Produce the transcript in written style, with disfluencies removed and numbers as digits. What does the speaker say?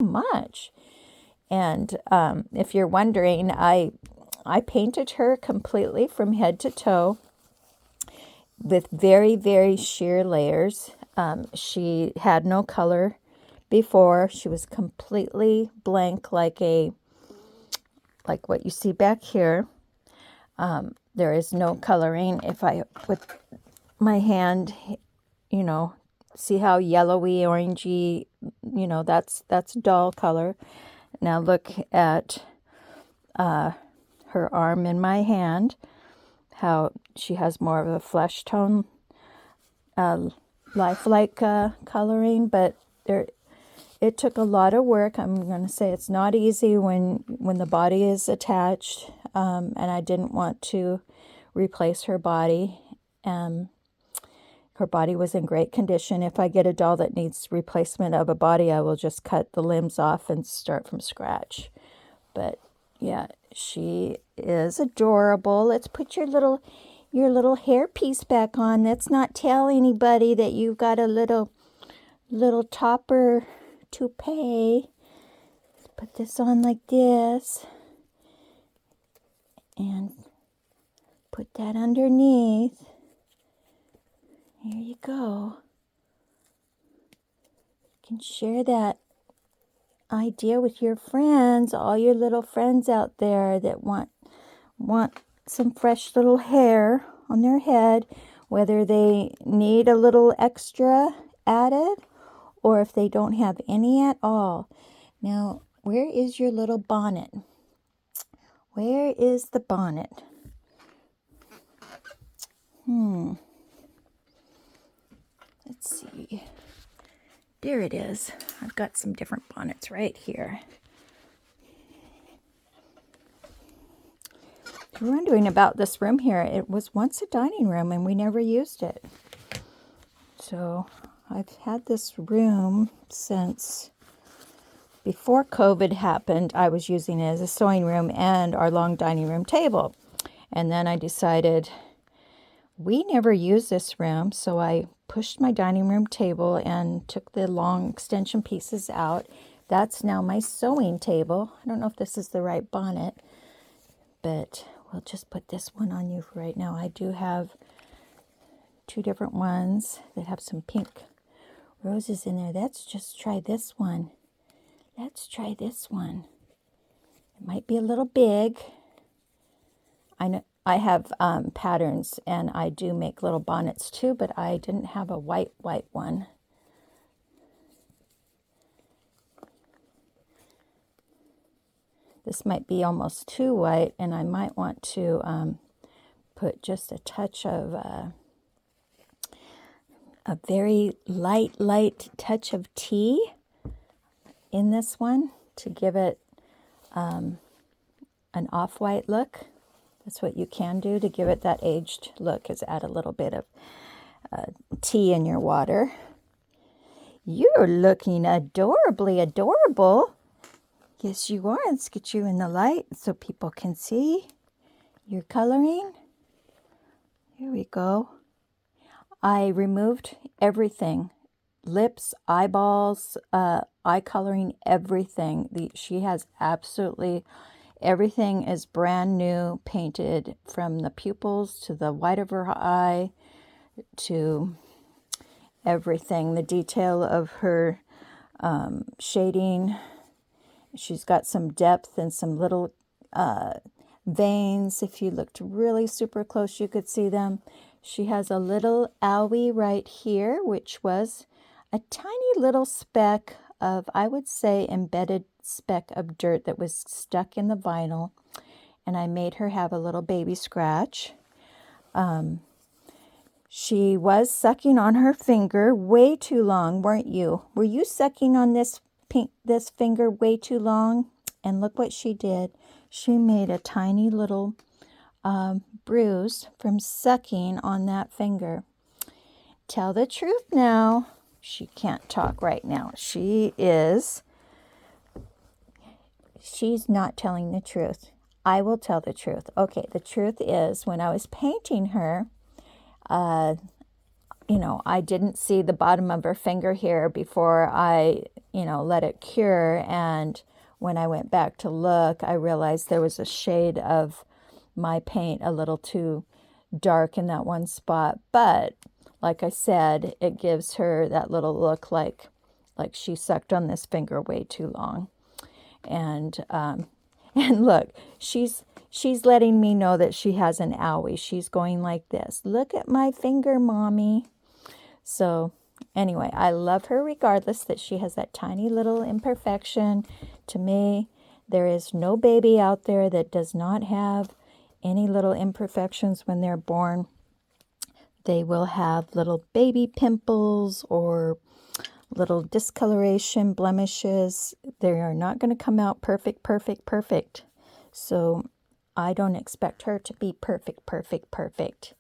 much. And if you're wondering, I painted her completely from head to toe with very, very sheer layers. She had no color before. She was completely blank, like what you see back here. There is no coloring. If I put my hand, see how yellowy, orangey, that's dull color. Now look at her arm in my hand, how she has more of a flesh tone, lifelike coloring, but it took a lot of work. I'm going to say it's not easy when the body is attached, and I didn't want to replace her body. Her body was in great condition. If I get a doll that needs replacement of a body, I will just cut the limbs off and start from scratch. But yeah, she is adorable. Let's put your little hair piece back on. Let's not tell anybody that you've got a little topper toupee. Let's put this on like this and put that underneath. Here you go. You can share that idea with your friends, all your little friends out there that want some fresh little hair on their head, whether they need a little extra added or if they don't have any at all. Now, where is your little bonnet? Where is the bonnet? Let's see. There it is. I've got some different bonnets right here. If you're wondering about this room here, it was once a dining room and we never used it. So I've had this room since before COVID happened. I was using it as a sewing room and our long dining room table. And then I decided we never use this room, so I pushed my dining room table and took the long extension pieces out. That's now my sewing table. I don't know if this is the right bonnet, but we'll just put this one on you for right now. I do have two different ones that have some pink roses in there. Let's just try this one. Let's try this one. It might be a little big. I know I have patterns, and I do make little bonnets too, but I didn't have a white one. This might be almost too white, and I might want to put just a touch of a very light touch of tea in this one to give it an off-white look. That's what you can do to give it that aged look, is add a little bit of tea in your water. You're looking adorably adorable. Yes, you are. Let's get you in the light so people can see your coloring. Here we go. I removed everything. Lips, eyeballs, eye coloring, everything. She has absolutely everything is brand new, painted from the pupils to the white of her eye to everything. The detail of her shading. She's got some depth and some little veins. If you looked really super close, you could see them. She has a little owie right here, which was a tiny little speck of, I would say, embedded speck of dirt that was stuck in the vinyl, and I made her have a little baby scratch. She was sucking on her finger way too long, weren't you? Were you sucking on this finger way too long? And look what she did. She made a tiny little bruise from sucking on that finger. Tell the truth now. She can't talk right now. She's not telling the truth. I will tell the truth. Okay, the truth is, when I was painting her, I didn't see the bottom of her finger here before I, let it cure. And when I went back to look, I realized there was a shade of my paint a little too dark in that one spot. But like I said, it gives her that little look like she sucked on this finger way too long. And and look, she's letting me know that she has an owie. She's going like this. Look at my finger, Mommy. So anyway, I love her regardless that she has that tiny little imperfection. To me, there is no baby out there that does not have any little imperfections when they're born. They will have little baby pimples or little discoloration, blemishes. They are not going to come out perfect, perfect, perfect. So I don't expect her to be perfect, perfect, perfect.